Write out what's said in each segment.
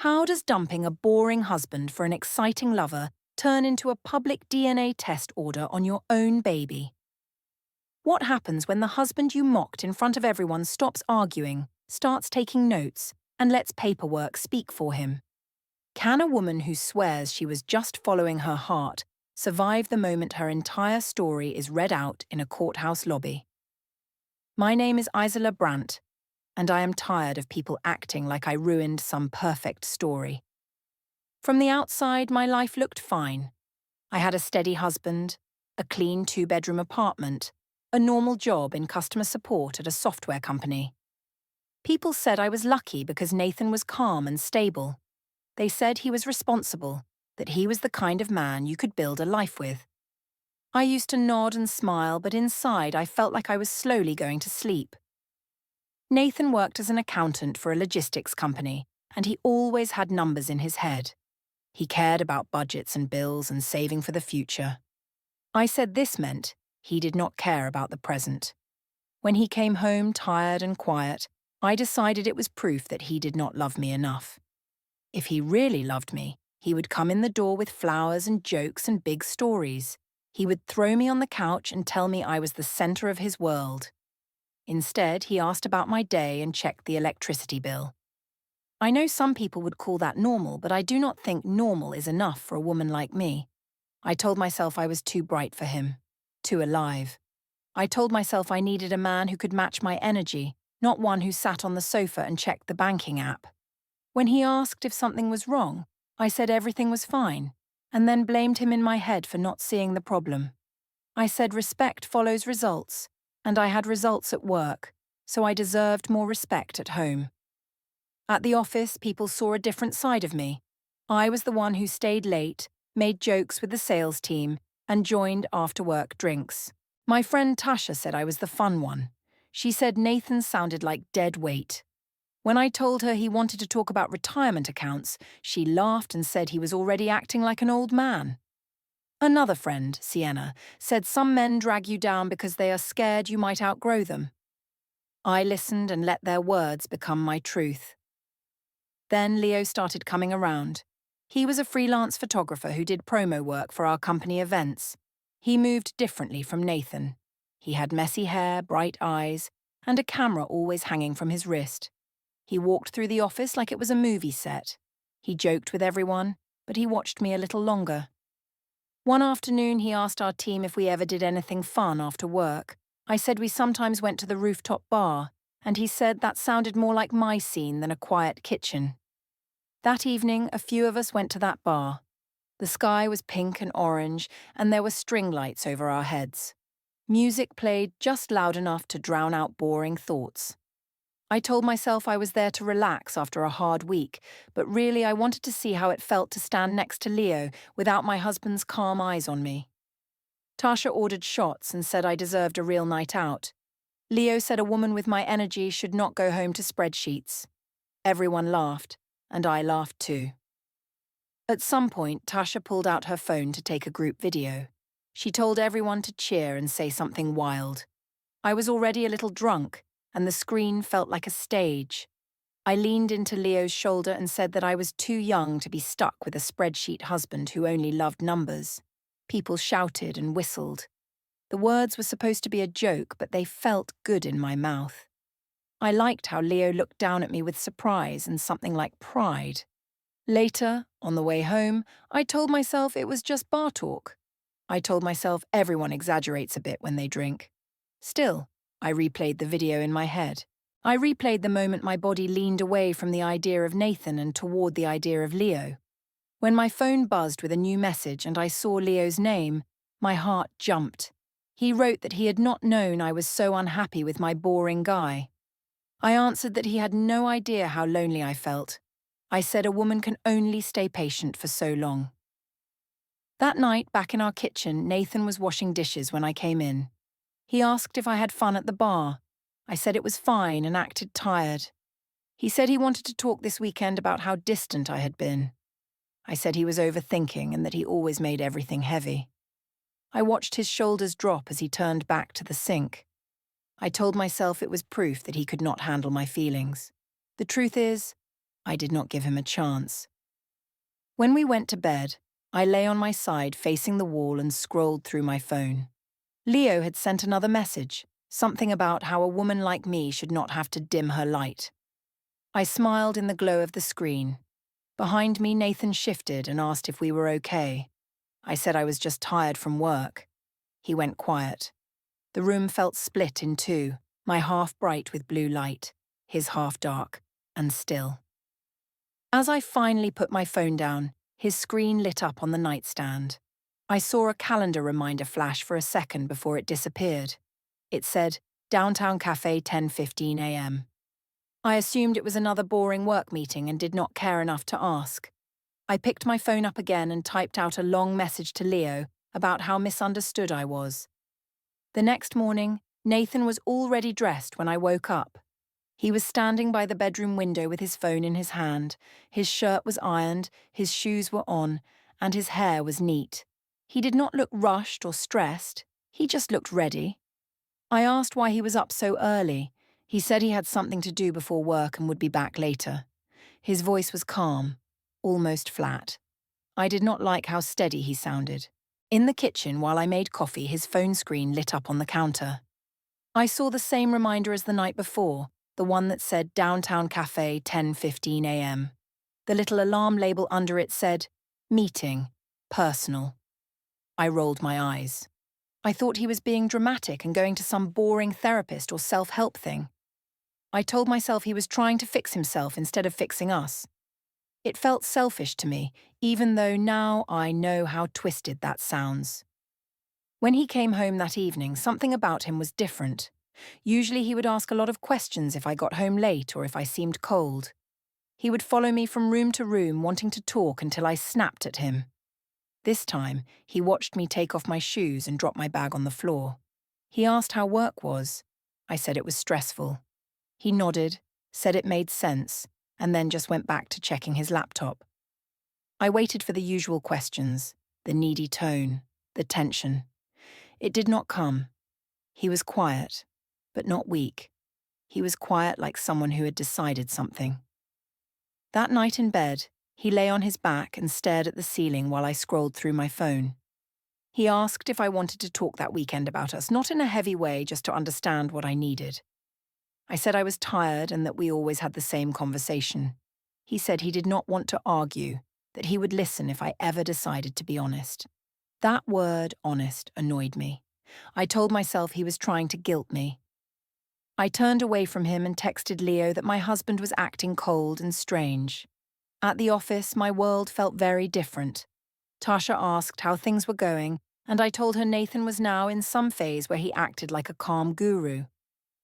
How does dumping a boring husband for an exciting lover turn into a public DNA test order on your own baby? What happens when the husband you mocked in front of everyone stops arguing, starts taking notes, and lets paperwork speak for him? Can a woman who swears she was just following her heart survive the moment her entire story is read out in a courthouse lobby? My name is Isola Brandt, and I am tired of people acting like I ruined some perfect story. From the outside, my life looked fine. I had a steady husband, a clean two-bedroom apartment, a normal job in customer support at a software company. People said I was lucky because Nathan was calm and stable. They said he was responsible, that he was the kind of man you could build a life with. I used to nod and smile, but inside I felt like I was slowly going to sleep. Nathan worked as an accountant for a logistics company, and he always had numbers in his head. He cared about budgets and bills and saving for the future. I said this meant he did not care about the present. When he came home tired and quiet, I decided it was proof that he did not love me enough. If he really loved me, he would come in the door with flowers and jokes and big stories. He would throw me on the couch and tell me I was the center of his world. Instead, he asked about my day and checked the electricity bill. I know some people would call that normal, but I do not think normal is enough for a woman like me. I told myself I was too bright for him, too alive. I told myself I needed a man who could match my energy, not one who sat on the sofa and checked the banking app. When he asked if something was wrong, I said everything was fine, and then blamed him in my head for not seeing the problem. I said respect follows results, and I had results at work, so I deserved more respect at home. At the office, people saw a different side of me. I was the one who stayed late, made jokes with the sales team, and joined after-work drinks. My friend Tasha said I was the fun one. She said Nathan sounded like dead weight. When I told her he wanted to talk about retirement accounts, she laughed and said he was already acting like an old man. Another friend, Sienna, said some men drag you down because they are scared you might outgrow them. I listened and let their words become my truth. Then Leo started coming around. He was a freelance photographer who did promo work for our company events. He moved differently from Nathan. He had messy hair, bright eyes, and a camera always hanging from his wrist. He walked through the office like it was a movie set. He joked with everyone, but he watched me a little longer. One afternoon, he asked our team if we ever did anything fun after work. I said we sometimes went to the rooftop bar, and he said that sounded more like my scene than a quiet kitchen. That evening, a few of us went to that bar. The sky was pink and orange, and there were string lights over our heads. Music played just loud enough to drown out boring thoughts. I told myself I was there to relax after a hard week, but really I wanted to see how it felt to stand next to Leo without my husband's calm eyes on me. Tasha ordered shots and said I deserved a real night out. Leo said a woman with my energy should not go home to spreadsheets. Everyone laughed, and I laughed too. At some point, Tasha pulled out her phone to take a group video. She told everyone to cheer and say something wild. I was already a little drunk, and the screen felt like a stage. I leaned into Leo's shoulder and said that I was too young to be stuck with a spreadsheet husband who only loved numbers. People shouted and whistled. The words were supposed to be a joke, but they felt good in my mouth. I liked how Leo looked down at me with surprise and something like pride. Later, on the way home, I told myself it was just bar talk. I told myself everyone exaggerates a bit when they drink. Still, I replayed the video in my head. I replayed the moment my body leaned away from the idea of Nathan and toward the idea of Leo. When my phone buzzed with a new message and I saw Leo's name, my heart jumped. He wrote that he had not known I was so unhappy with my boring guy. I answered that he had no idea how lonely I felt. I said a woman can only stay patient for so long. That night, back in our kitchen, Nathan was washing dishes when I came in. He asked if I had fun at the bar. I said it was fine and acted tired. He said he wanted to talk this weekend about how distant I had been. I said he was overthinking and that he always made everything heavy. I watched his shoulders drop as he turned back to the sink. I told myself it was proof that he could not handle my feelings. The truth is, I did not give him a chance. When we went to bed, I lay on my side facing the wall and scrolled through my phone. Leo had sent another message, something about how a woman like me should not have to dim her light. I smiled in the glow of the screen. Behind me, Nathan shifted and asked if we were okay. I said I was just tired from work. He went quiet. The room felt split in two, my half bright with blue light, his half dark and still. As I finally put my phone down, his screen lit up on the nightstand. I saw a calendar reminder flash for a second before it disappeared. It said, Downtown Cafe 10:15 a.m. I assumed it was another boring work meeting and did not care enough to ask. I picked my phone up again and typed out a long message to Leo about how misunderstood I was. The next morning, Nathan was already dressed when I woke up. He was standing by the bedroom window with his phone in his hand. His shirt was ironed, his shoes were on, and his hair was neat. He did not look rushed or stressed. He just looked ready. I asked why he was up so early. He said he had something to do before work and would be back later. His voice was calm, almost flat. I did not like how steady he sounded. In the kitchen, while I made coffee, his phone screen lit up on the counter. I saw the same reminder as the night before, the one that said Downtown Cafe 10:15 a.m. The little alarm label under it said, Meeting, Personal. I rolled my eyes. I thought he was being dramatic and going to some boring therapist or self-help thing. I told myself he was trying to fix himself instead of fixing us. It felt selfish to me, even though now I know how twisted that sounds. When he came home that evening, something about him was different. Usually he would ask a lot of questions if I got home late or if I seemed cold. He would follow me from room to room, wanting to talk until I snapped at him. This time, he watched me take off my shoes and drop my bag on the floor. He asked how work was. I said it was stressful. He nodded, said it made sense, and then just went back to checking his laptop. I waited for the usual questions, the needy tone, the tension. It did not come. He was quiet, but not weak. He was quiet like someone who had decided something. That night in bed, he lay on his back and stared at the ceiling while I scrolled through my phone. He asked if I wanted to talk that weekend about us, not in a heavy way, just to understand what I needed. I said I was tired and that we always had the same conversation. He said he did not want to argue, that he would listen if I ever decided to be honest. That word, honest, annoyed me. I told myself he was trying to guilt me. I turned away from him and texted Leo that my husband was acting cold and strange. At the office, my world felt very different. Tasha asked how things were going, and I told her Nathan was now in some phase where he acted like a calm guru.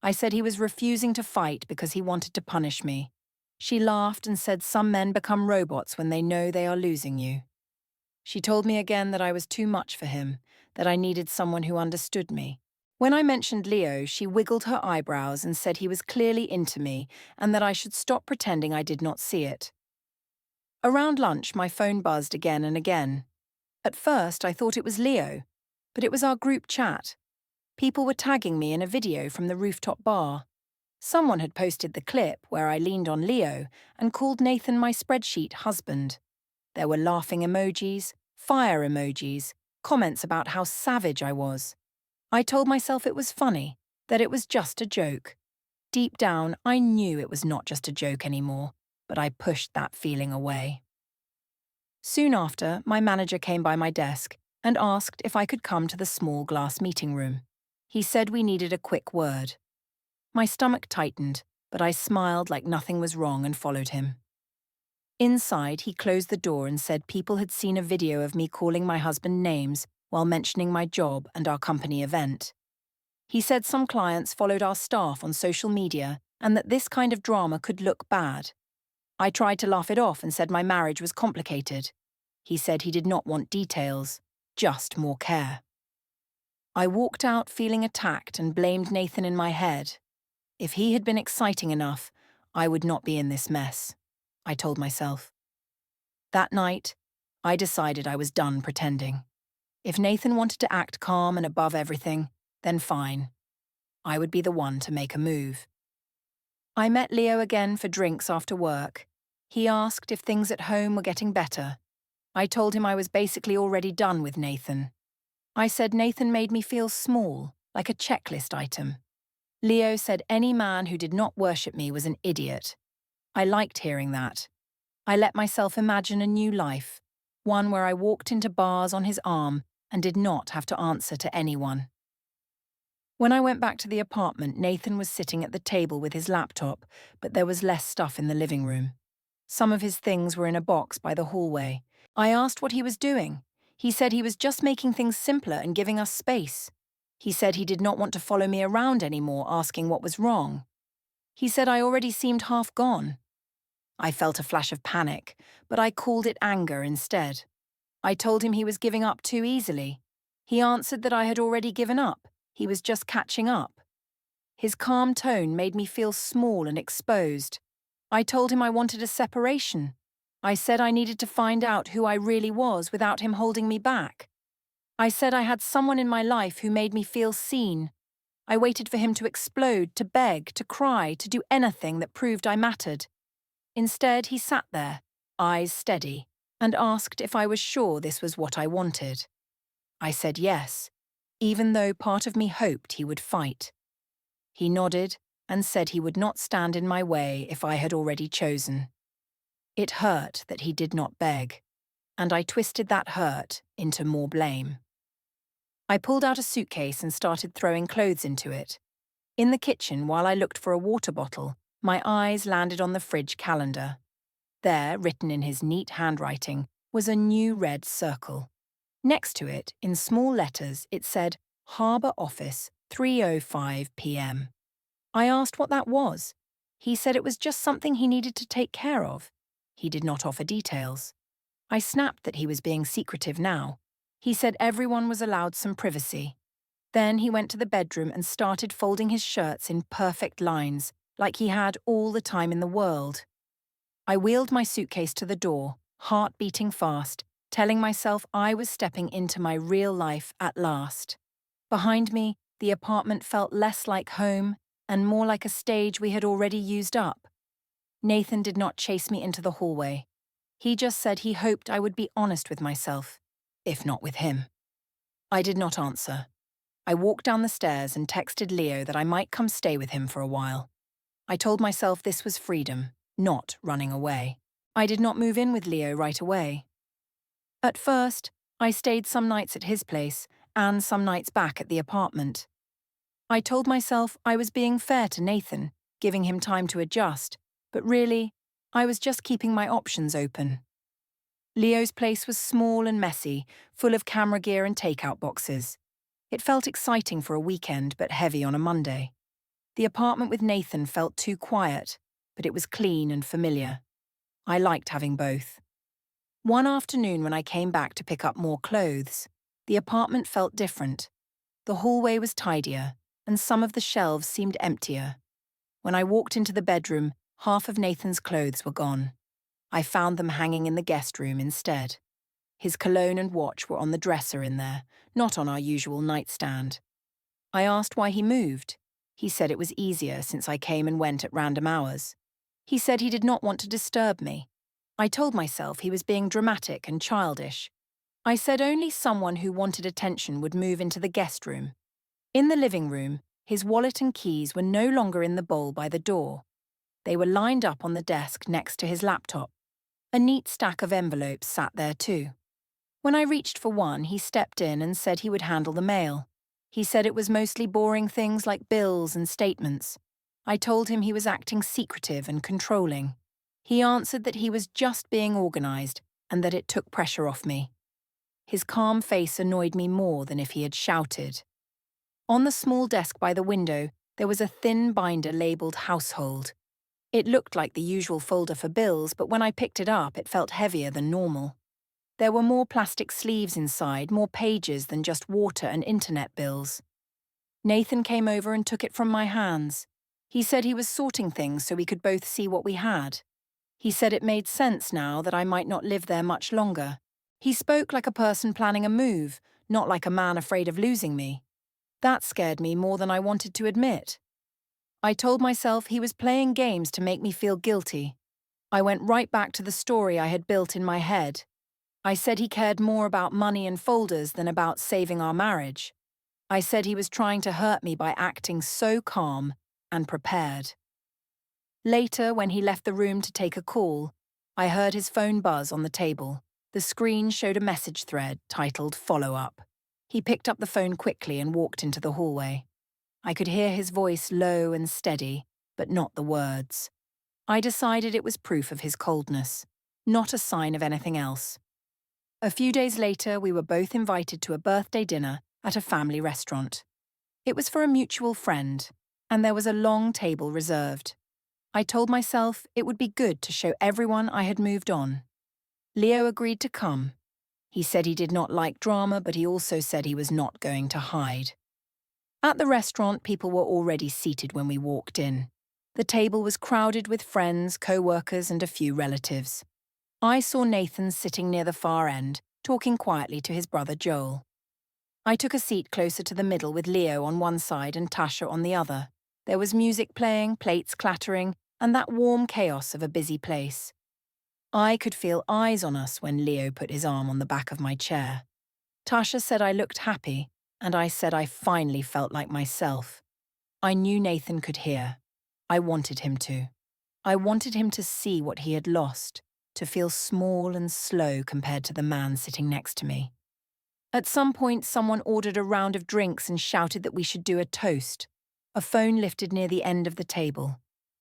I said he was refusing to fight because he wanted to punish me. She laughed and said some men become robots when they know they are losing you. She told me again that I was too much for him, that I needed someone who understood me. When I mentioned Leo, she wiggled her eyebrows and said he was clearly into me and that I should stop pretending I did not see it. Around lunch, my phone buzzed again and again. At first, I thought it was Leo, but it was our group chat. People were tagging me in a video from the rooftop bar. Someone had posted the clip where I leaned on Leo and called Nathan my spreadsheet husband. There were laughing emojis, fire emojis, comments about how savage I was. I told myself it was funny, that it was just a joke. Deep down, I knew it was not just a joke anymore, but I pushed that feeling away. Soon after, my manager came by my desk and asked if I could come to the small glass meeting room. He said we needed a quick word. My stomach tightened, but I smiled like nothing was wrong and followed him. Inside, he closed the door and said people had seen a video of me calling my husband names while mentioning my job and our company event. He said some clients followed our staff on social media and that this kind of drama could look bad. I tried to laugh it off and said my marriage was complicated. He said he did not want details, just more care. I walked out feeling attacked and blamed Nathan in my head. If he had been exciting enough, I would not be in this mess, I told myself. That night, I decided I was done pretending. If Nathan wanted to act calm and above everything, then fine. I would be the one to make a move. I met Leo again for drinks after work. He asked if things at home were getting better. I told him I was basically already done with Nathan. I said Nathan made me feel small, like a checklist item. Leo said any man who did not worship me was an idiot. I liked hearing that. I let myself imagine a new life, one where I walked into bars on his arm and did not have to answer to anyone. When I went back to the apartment, Nathan was sitting at the table with his laptop, but there was less stuff in the living room. Some of his things were in a box by the hallway. I asked what he was doing. He said he was just making things simpler and giving us space. He said he did not want to follow me around anymore, asking what was wrong. He said I already seemed half gone. I felt a flash of panic, but I called it anger instead. I told him he was giving up too easily. He answered that I had already given up. He was just catching up. His calm tone made me feel small and exposed. I told him I wanted a separation. I said I needed to find out who I really was without him holding me back. I said I had someone in my life who made me feel seen. I waited for him to explode, to beg, to cry, to do anything that proved I mattered. Instead, he sat there, eyes steady, and asked if I was sure this was what I wanted. I said yes, even though part of me hoped he would fight. He nodded and said he would not stand in my way if I had already chosen. It hurt that he did not beg, and I twisted that hurt into more blame. I pulled out a suitcase and started throwing clothes into it. In the kitchen, while I looked for a water bottle, my eyes landed on the fridge calendar. There, written in his neat handwriting, was a new red circle. Next to it, in small letters, it said, Harbour Office, 3:05 p.m. I asked what that was. He said it was just something he needed to take care of. He did not offer details. I snapped that he was being secretive now. He said everyone was allowed some privacy. Then he went to the bedroom and started folding his shirts in perfect lines, like he had all the time in the world. I wheeled my suitcase to the door, heart beating fast, telling myself I was stepping into my real life at last. Behind me, the apartment felt less like home and more like a stage we had already used up. Nathan did not chase me into the hallway. He just said he hoped I would be honest with myself, if not with him. I did not answer. I walked down the stairs and texted Leo that I might come stay with him for a while. I told myself this was freedom, not running away. I did not move in with Leo right away. At first, I stayed some nights at his place and some nights back at the apartment. I told myself I was being fair to Nathan, giving him time to adjust, but really, I was just keeping my options open. Leo's place was small and messy, full of camera gear and takeout boxes. It felt exciting for a weekend, but heavy on a Monday. The apartment with Nathan felt too quiet, but it was clean and familiar. I liked having both. One afternoon when I came back to pick up more clothes, the apartment felt different. The hallway was tidier, and some of the shelves seemed emptier. When I walked into the bedroom, half of Nathan's clothes were gone. I found them hanging in the guest room instead. His cologne and watch were on the dresser in there, not on our usual nightstand. I asked why he moved. He said it was easier since I came and went at random hours. He said he did not want to disturb me. I told myself he was being dramatic and childish. I said only someone who wanted attention would move into the guest room. In the living room, his wallet and keys were no longer in the bowl by the door. They were lined up on the desk next to his laptop. A neat stack of envelopes sat there too. When I reached for one, he stepped in and said he would handle the mail. He said it was mostly boring things like bills and statements. I told him he was acting secretive and controlling. He answered that he was just being organized and that it took pressure off me. His calm face annoyed me more than if he had shouted. On the small desk by the window, there was a thin binder labeled Household. It looked like the usual folder for bills, but when I picked it up, it felt heavier than normal. There were more plastic sleeves inside, more pages than just water and internet bills. Nathan came over and took it from my hands. He said he was sorting things so we could both see what we had. He said it made sense now that I might not live there much longer. He spoke like a person planning a move, not like a man afraid of losing me. That scared me more than I wanted to admit. I told myself he was playing games to make me feel guilty. I went right back to the story I had built in my head. I said he cared more about money and folders than about saving our marriage. I said he was trying to hurt me by acting so calm and prepared. Later, when he left the room to take a call, I heard his phone buzz on the table. The screen showed a message thread titled Follow Up. He picked up the phone quickly and walked into the hallway. I could hear his voice low and steady, but not the words. I decided it was proof of his coldness, not a sign of anything else. A few days later, we were both invited to a birthday dinner at a family restaurant. It was for a mutual friend, and there was a long table reserved. I told myself it would be good to show everyone I had moved on. Leo agreed to come. He said he did not like drama, but he also said he was not going to hide. At the restaurant, people were already seated when we walked in. The table was crowded with friends, co-workers, and a few relatives. I saw Nathan sitting near the far end, talking quietly to his brother Joel. I took a seat closer to the middle with Leo on one side and Tasha on the other. There was music playing, plates clattering, and that warm chaos of a busy place. I could feel eyes on us when Leo put his arm on the back of my chair. Tasha said I looked happy, and I said I finally felt like myself. I knew Nathan could hear. I wanted him to. I wanted him to see what he had lost, to feel small and slow compared to the man sitting next to me. At some point, someone ordered a round of drinks and shouted that we should do a toast. A phone lifted near the end of the table.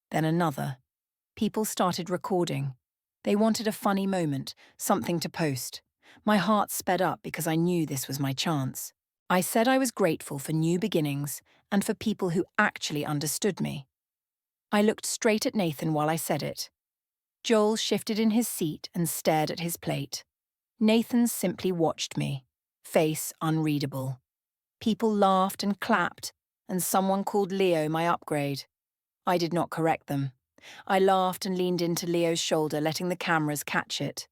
Then another. People started recording. They wanted a funny moment, something to post. My heart sped up because I knew this was my chance. I said I was grateful for new beginnings and for people who actually understood me. I looked straight at Nathan while I said it. Joel shifted in his seat and stared at his plate. Nathan simply watched me, face unreadable. People laughed and clapped, and someone called Leo my upgrade. I did not correct them. I laughed and leaned into Leo's shoulder, letting the cameras catch it.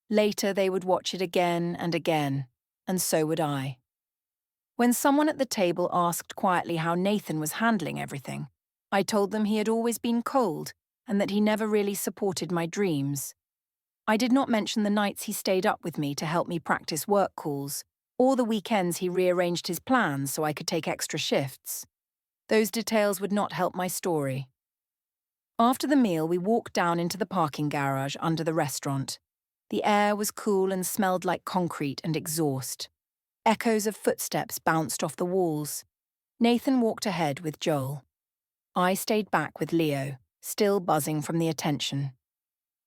Later, they would watch it again and again, and so would I. When someone at the table asked quietly how Nathan was handling everything, I told them he had always been cold and that he never really supported my dreams. I did not mention the nights he stayed up with me to help me practice work calls, or the weekends he rearranged his plans so I could take extra shifts. Those details would not help my story. After the meal, we walked down into the parking garage under the restaurant. The air was cool and smelled like concrete and exhaust. Echoes of footsteps bounced off the walls. Nathan walked ahead with Joel. I stayed back with Leo, still buzzing from the attention.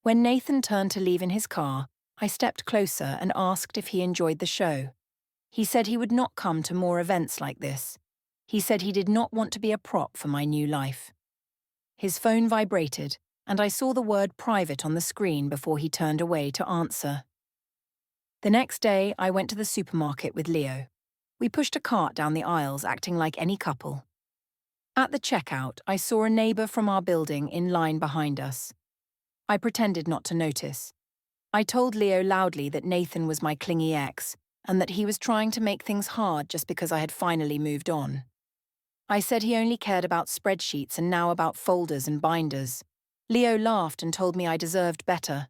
When Nathan turned to leave in his car, I stepped closer and asked if he enjoyed the show. He said he would not come to more events like this. He said he did not want to be a prop for my new life. His phone vibrated, and I saw the word private on the screen before he turned away to answer. The next day, I went to the supermarket with Leo. We pushed a cart down the aisles, acting like any couple. At the checkout, I saw a neighbor from our building in line behind us. I pretended not to notice. I told Leo loudly that Nathan was my clingy ex, and that he was trying to make things hard just because I had finally moved on. I said he only cared about spreadsheets and now about folders and binders. Leo laughed and told me I deserved better.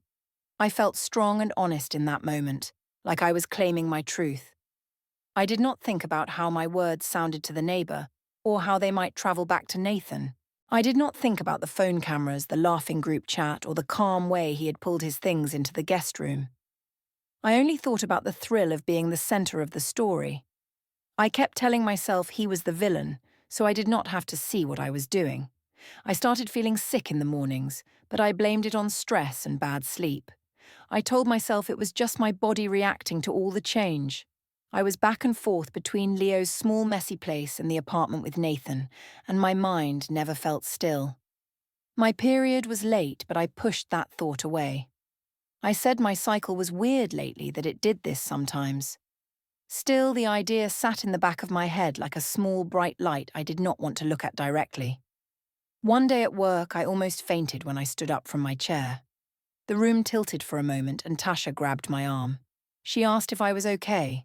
I felt strong and honest in that moment, like I was claiming my truth. I did not think about how my words sounded to the neighbor, or how they might travel back to Nathan. I did not think about the phone cameras, the laughing group chat, or the calm way he had pulled his things into the guest room. I only thought about the thrill of being the center of the story. I kept telling myself he was the villain, so I did not have to see what I was doing. I started feeling sick in the mornings, but I blamed it on stress and bad sleep. I told myself it was just my body reacting to all the change. I was back and forth between Leo's small messy place and the apartment with Nathan, and my mind never felt still. My period was late, but I pushed that thought away. I said my cycle was weird lately, that it did this sometimes. Still, the idea sat in the back of my head like a small bright light I did not want to look at directly. One day at work, I almost fainted when I stood up from my chair. The room tilted for a moment and Tasha grabbed my arm. She asked if I was okay.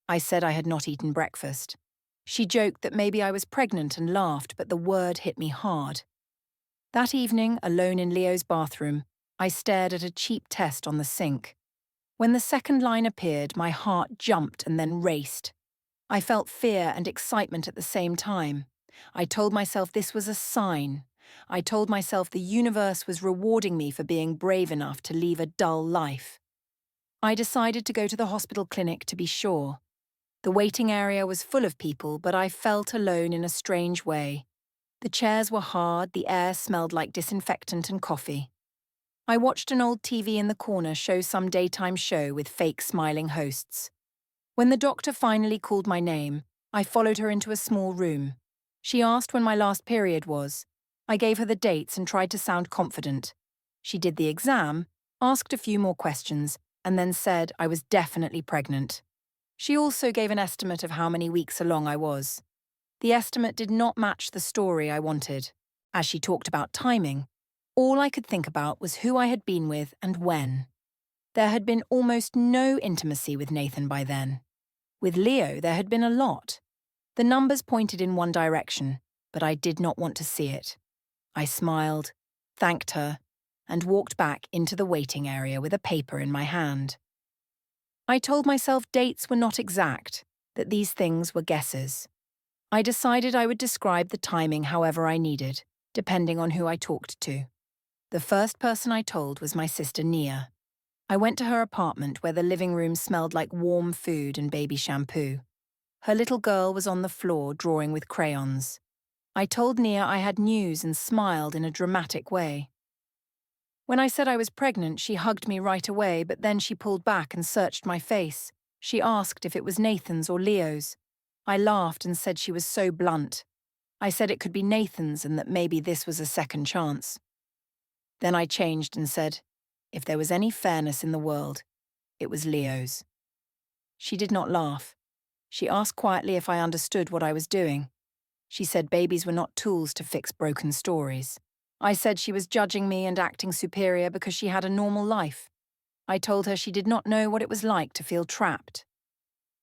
I said I had not eaten breakfast. She joked that maybe I was pregnant and laughed, but the word hit me hard. That evening, alone in Leo's bathroom, I stared at a cheap test on the sink. When the second line appeared, my heart jumped and then raced. I felt fear and excitement at the same time. I told myself this was a sign. I told myself the universe was rewarding me for being brave enough to leave a dull life. I decided to go to the hospital clinic to be sure. The waiting area was full of people, but I felt alone in a strange way. The chairs were hard, the air smelled like disinfectant and coffee. I watched an old TV in the corner show some daytime show with fake smiling hosts. When the doctor finally called my name, I followed her into a small room. She asked when my last period was. I gave her the dates and tried to sound confident. She did the exam, asked a few more questions, and then said I was definitely pregnant. She also gave an estimate of how many weeks along I was. The estimate did not match the story I wanted. As she talked about timing, all I could think about was who I had been with and when. There had been almost no intimacy with Nathan by then. With Leo, there had been a lot. The numbers pointed in one direction, but I did not want to see it. I smiled, thanked her, and walked back into the waiting area with a paper in my hand. I told myself dates were not exact, that these things were guesses. I decided I would describe the timing however I needed, depending on who I talked to. The first person I told was my sister Nia. I went to her apartment where the living room smelled like warm food and baby shampoo. Her little girl was on the floor drawing with crayons. I told Nia I had news and smiled in a dramatic way. When I said I was pregnant, she hugged me right away, but then she pulled back and searched my face. She asked if it was Nathan's or Leo's. I laughed and said she was so blunt. I said it could be Nathan's and that maybe this was a second chance. Then I changed and said, if there was any fairness in the world, it was Leo's. She did not laugh. She asked quietly if I understood what I was doing. She said babies were not tools to fix broken stories. I said she was judging me and acting superior because she had a normal life. I told her she did not know what it was like to feel trapped.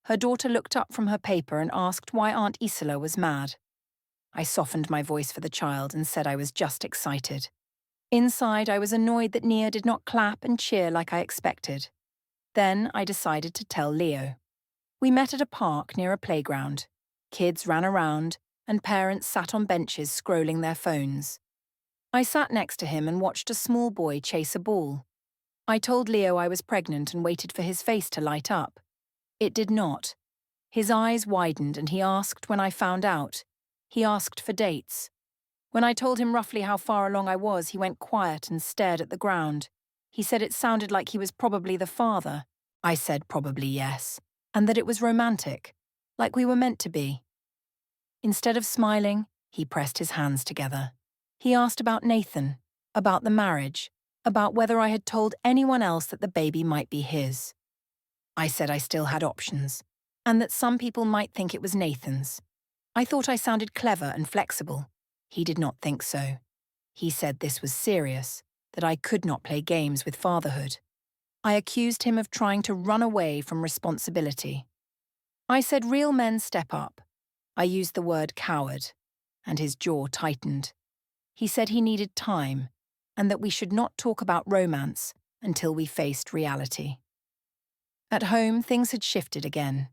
Her daughter looked up from her paper and asked why Aunt Isola was mad. I softened my voice for the child and said I was just excited. Inside, I was annoyed that Nia did not clap and cheer like I expected. Then I decided to tell Leo. We met at a park near a playground. Kids ran around, and parents sat on benches scrolling their phones. I sat next to him and watched a small boy chase a ball. I told Leo I was pregnant and waited for his face to light up. It did not. His eyes widened and he asked when I found out. He asked for dates. When I told him roughly how far along I was, he went quiet and stared at the ground. He said it sounded like he was probably the father. I said probably yes, and that it was romantic, like we were meant to be. Instead of smiling, he pressed his hands together. He asked about Nathan, about the marriage, about whether I had told anyone else that the baby might be his. I said I still had options, and that some people might think it was Nathan's. I thought I sounded clever and flexible. He did not think so. He said this was serious, that I could not play games with fatherhood. I accused him of trying to run away from responsibility. I said real men step up. I used the word coward, and his jaw tightened. He said he needed time, and that we should not talk about romance until we faced reality. At home, things had shifted again.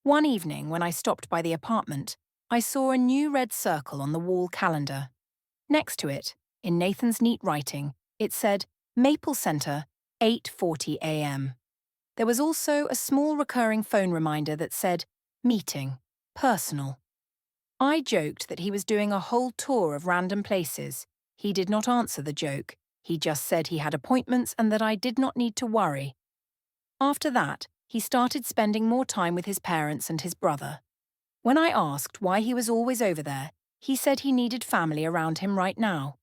One evening, when I stopped by the apartment, I saw a new red circle on the wall calendar. Next to it, in Nathan's neat writing, it said, Maple Center, 8:40 a.m. There was also a small recurring phone reminder that said, meeting, personal. I joked that he was doing a whole tour of random places. He did not answer the joke. He just said he had appointments and that I did not need to worry. After that, he started spending more time with his parents and his brother. When I asked why he was always over there, he said he needed family around him right now.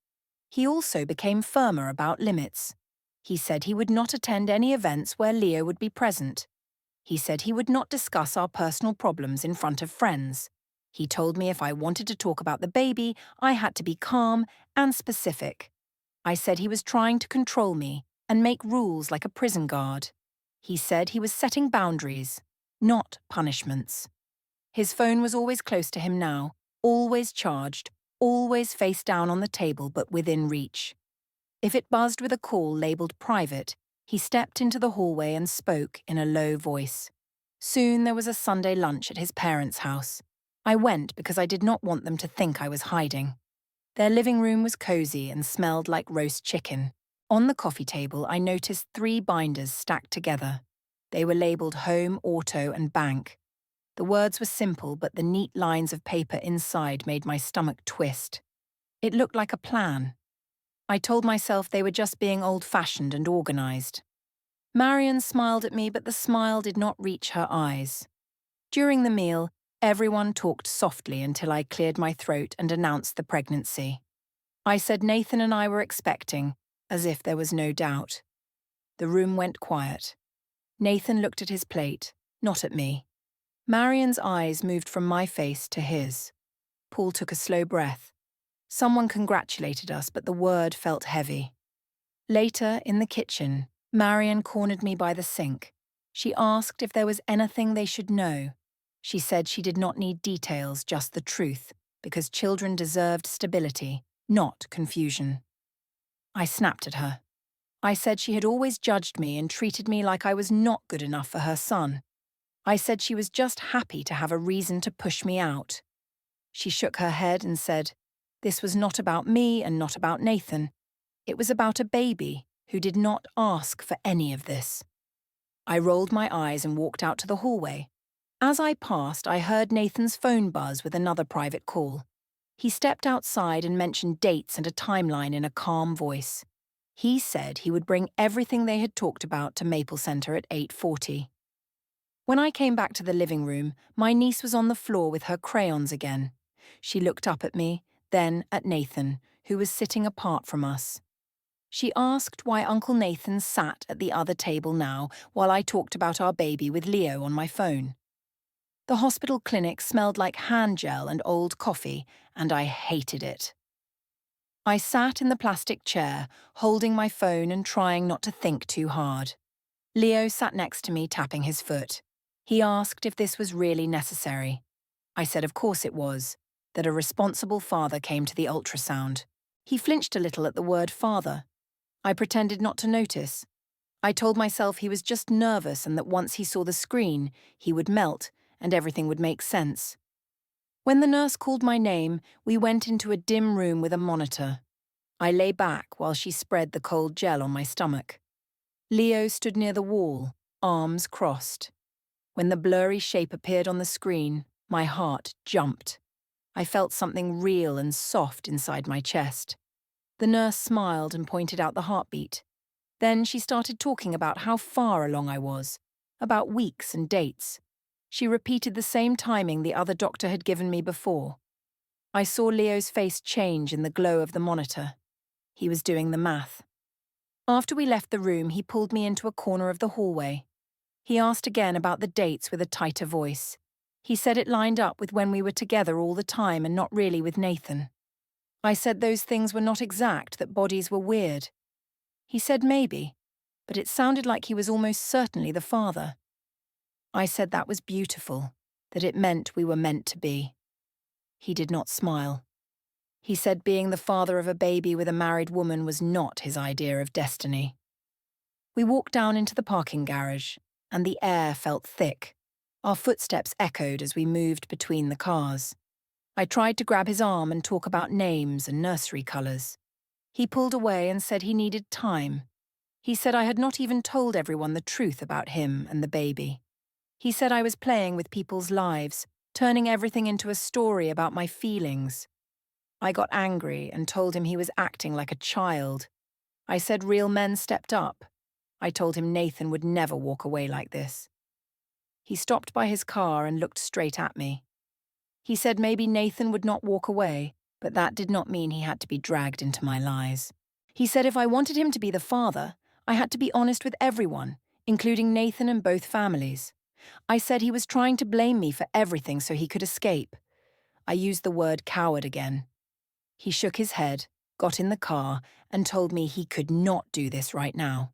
He also became firmer about limits. He said he would not attend any events where Leo would be present. He said he would not discuss our personal problems in front of friends. He told me if I wanted to talk about the baby, I had to be calm and specific. I said he was trying to control me and make rules like a prison guard. He said he was setting boundaries, not punishments. His phone was always close to him now, always charged, always face down on the table but within reach. If it buzzed with a call labeled private, he stepped into the hallway and spoke in a low voice. Soon there was a Sunday lunch at his parents' house. I went because I did not want them to think I was hiding. Their living room was cozy and smelled like roast chicken. On the coffee table, I noticed 3 binders stacked together. They were labeled home, auto, and bank. The words were simple, but the neat lines of paper inside made my stomach twist. It looked like a plan. I told myself they were just being old-fashioned and organized. Marion smiled at me, but the smile did not reach her eyes. During the meal, everyone talked softly until I cleared my throat and announced the pregnancy. I said Nathan and I were expecting, as if there was no doubt. The room went quiet. Nathan looked at his plate, not at me. Marion's eyes moved from my face to his. Paul took a slow breath. Someone congratulated us, but the word felt heavy. Later, in the kitchen, Marion cornered me by the sink. She asked if there was anything they should know. She said she did not need details, just the truth, because children deserved stability, not confusion. I snapped at her. I said she had always judged me and treated me like I was not good enough for her son. I said she was just happy to have a reason to push me out. She shook her head and said, "This was not about me and not about Nathan. It was about a baby who did not ask for any of this." I rolled my eyes and walked out to the hallway. As I passed, I heard Nathan's phone buzz with another private call. He stepped outside and mentioned dates and a timeline in a calm voice. He said he would bring everything they had talked about to Maple Center at 8:40. When I came back to the living room, my niece was on the floor with her crayons again. She looked up at me, then at Nathan, who was sitting apart from us. She asked why Uncle Nathan sat at the other table now while I talked about our baby with Leo on my phone. The hospital clinic smelled like hand gel and old coffee, and I hated it. I sat in the plastic chair, holding my phone and trying not to think too hard. Leo sat next to me, tapping his foot. He asked if this was really necessary. I said of course it was, that a responsible father came to the ultrasound. He flinched a little at the word father. I pretended not to notice. I told myself he was just nervous and that once he saw the screen, he would melt and everything would make sense. When the nurse called my name, we went into a dim room with a monitor. I lay back while she spread the cold gel on my stomach. Leo stood near the wall, arms crossed. When the blurry shape appeared on the screen, my heart jumped. I felt something real and soft inside my chest. The nurse smiled and pointed out the heartbeat. Then she started talking about how far along I was, about weeks and dates. She repeated the same timing the other doctor had given me before. I saw Leo's face change in the glow of the monitor. He was doing the math. After we left the room, he pulled me into a corner of the hallway. He asked again about the dates with a tighter voice. He said it lined up with when we were together all the time and not really with Nathan. I said those things were not exact, that bodies were weird. He said maybe, but it sounded like he was almost certainly the father. I said that was beautiful, that it meant we were meant to be. He did not smile. He said being the father of a baby with a married woman was not his idea of destiny. We walked down into the parking garage, and the air felt thick. Our footsteps echoed as we moved between the cars. I tried to grab his arm and talk about names and nursery colours. He pulled away and said he needed time. He said I had not even told everyone the truth about him and the baby. He said I was playing with people's lives, turning everything into a story about my feelings. I got angry and told him he was acting like a child. I said real men stepped up. I told him Nathan would never walk away like this. He stopped by his car and looked straight at me. He said maybe Nathan would not walk away, but that did not mean he had to be dragged into my lies. He said if I wanted him to be the father, I had to be honest with everyone, including Nathan and both families. I said he was trying to blame me for everything so he could escape. I used the word coward again. He shook his head, got in the car, and told me he could not do this right now.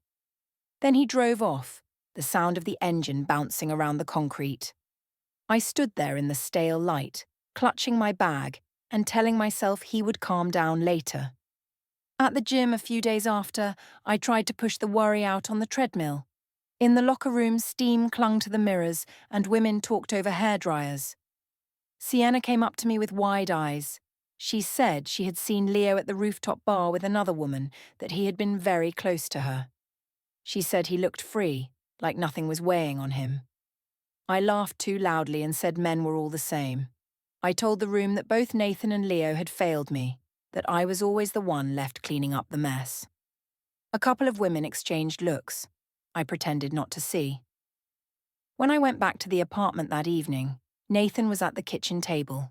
Then he drove off, the sound of the engine bouncing around the concrete. I stood there in the stale light, clutching my bag and telling myself he would calm down later. At the gym a few days after, I tried to push the worry out on the treadmill. In the locker room, steam clung to the mirrors and women talked over hairdryers. Sienna came up to me with wide eyes. She said she had seen Leo at the rooftop bar with another woman, that he had been very close to her. She said he looked free, like nothing was weighing on him. I laughed too loudly and said men were all the same. I told the room that both Nathan and Leo had failed me, that I was always the one left cleaning up the mess. A couple of women exchanged looks. I pretended not to see. When I went back to the apartment that evening, Nathan was at the kitchen table.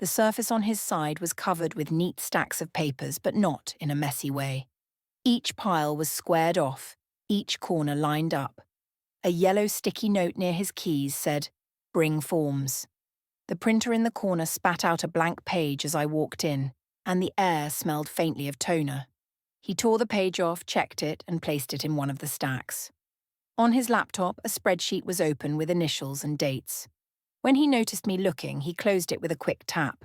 The surface on his side was covered with neat stacks of papers, but not in a messy way. Each pile was squared off, each corner lined up. A yellow sticky note near his keys said, "Bring forms." The printer in the corner spat out a blank page as I walked in, and the air smelled faintly of toner. He tore the page off, checked it, and placed it in one of the stacks. On his laptop, a spreadsheet was open with initials and dates. When he noticed me looking, he closed it with a quick tap.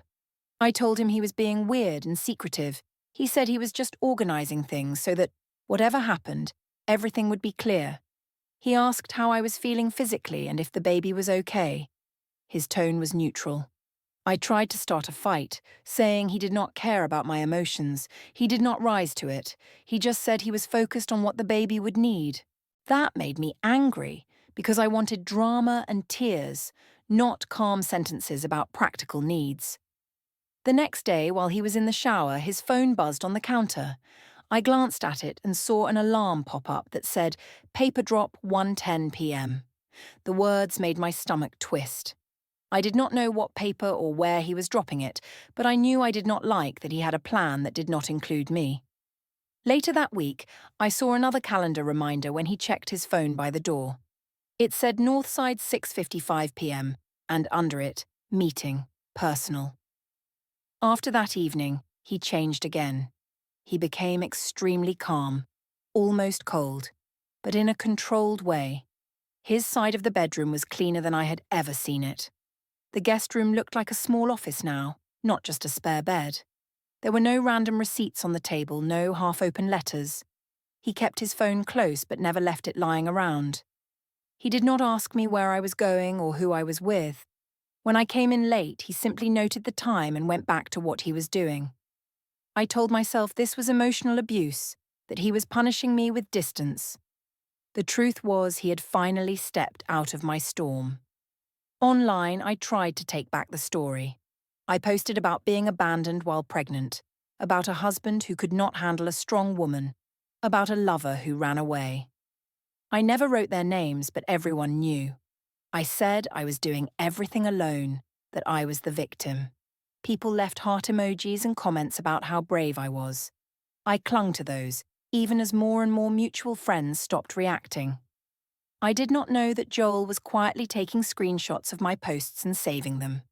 I told him he was being weird and secretive. He said he was just organizing things so that, whatever happened, everything would be clear. He asked how I was feeling physically and if the baby was okay. His tone was neutral. I tried to start a fight, saying he did not care about my emotions. He did not rise to it. He just said he was focused on what the baby would need. That made me angry, because I wanted drama and tears, not calm sentences about practical needs. The next day, while he was in the shower, his phone buzzed on the counter. I glanced at it and saw an alarm pop up that said, "Paper drop 1:10 p.m. The words made my stomach twist. I did not know what paper or where he was dropping it, but I knew I did not like that he had a plan that did not include me. Later that week, I saw another calendar reminder when he checked his phone by the door. It said Northside 6:55 p.m, and under it, meeting, personal. After that evening, he changed again. He became extremely calm, almost cold, but in a controlled way. His side of the bedroom was cleaner than I had ever seen it. The guest room looked like a small office now, not just a spare bed. There were no random receipts on the table, no half-open letters. He kept his phone close but never left it lying around. He did not ask me where I was going or who I was with. When I came in late, he simply noted the time and went back to what he was doing. I told myself this was emotional abuse, that he was punishing me with distance. The truth was he had finally stepped out of my storm. Online, I tried to take back the story. I posted about being abandoned while pregnant, about a husband who could not handle a strong woman, about a lover who ran away. I never wrote their names, but everyone knew. I said I was doing everything alone, that I was the victim. People left heart emojis and comments about how brave I was. I clung to those, even as more and more mutual friends stopped reacting. I did not know that Joel was quietly taking screenshots of my posts and saving them.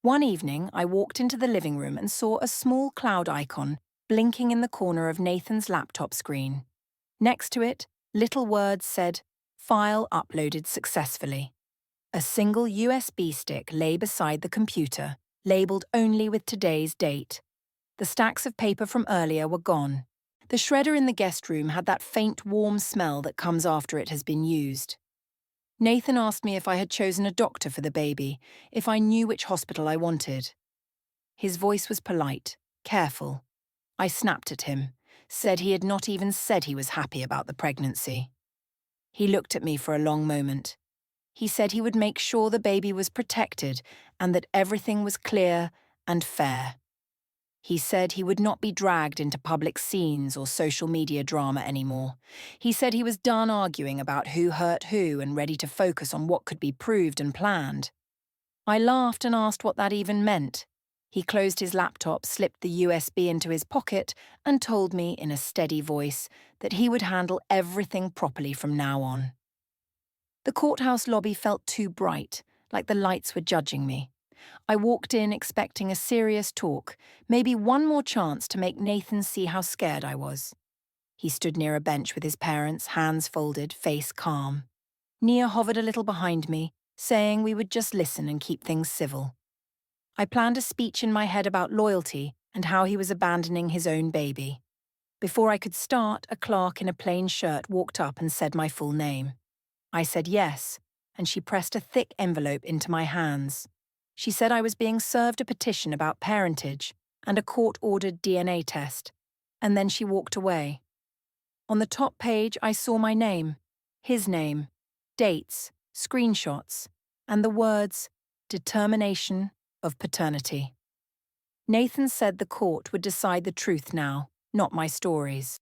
One evening, I walked into the living room and saw a small cloud icon blinking in the corner of Nathan's laptop screen. Next to it, little words said, "File uploaded successfully." A single USB stick lay beside the computer, labeled only with today's date. The stacks of paper from earlier were gone. The shredder in the guest room had that faint, warm smell that comes after it has been used. Nathan asked me if I had chosen a doctor for the baby, if I knew which hospital I wanted. His voice was polite, careful. I snapped at him, said he had not even said he was happy about the pregnancy. He looked at me for a long moment. He said he would make sure the baby was protected and that everything was clear and fair. He said he would not be dragged into public scenes or social media drama anymore. He said he was done arguing about who hurt who and ready to focus on what could be proved and planned. I laughed and asked what that even meant. He closed his laptop, slipped the USB into his pocket, and told me in a steady voice that he would handle everything properly from now on. The courthouse lobby felt too bright, like the lights were judging me. I walked in expecting a serious talk, maybe one more chance to make Nathan see how scared I was. He stood near a bench with his parents, hands folded, face calm. Nia hovered a little behind me, saying we would just listen and keep things civil. I planned a speech in my head about loyalty and how he was abandoning his own baby. Before I could start, a clerk in a plain shirt walked up and said my full name. I said yes, and she pressed a thick envelope into my hands. She said I was being served a petition about parentage and a court-ordered DNA test, and then she walked away. On the top page, I saw my name, his name, dates, screenshots, and the words, determination of paternity. Nathan said the court would decide the truth now, not my stories.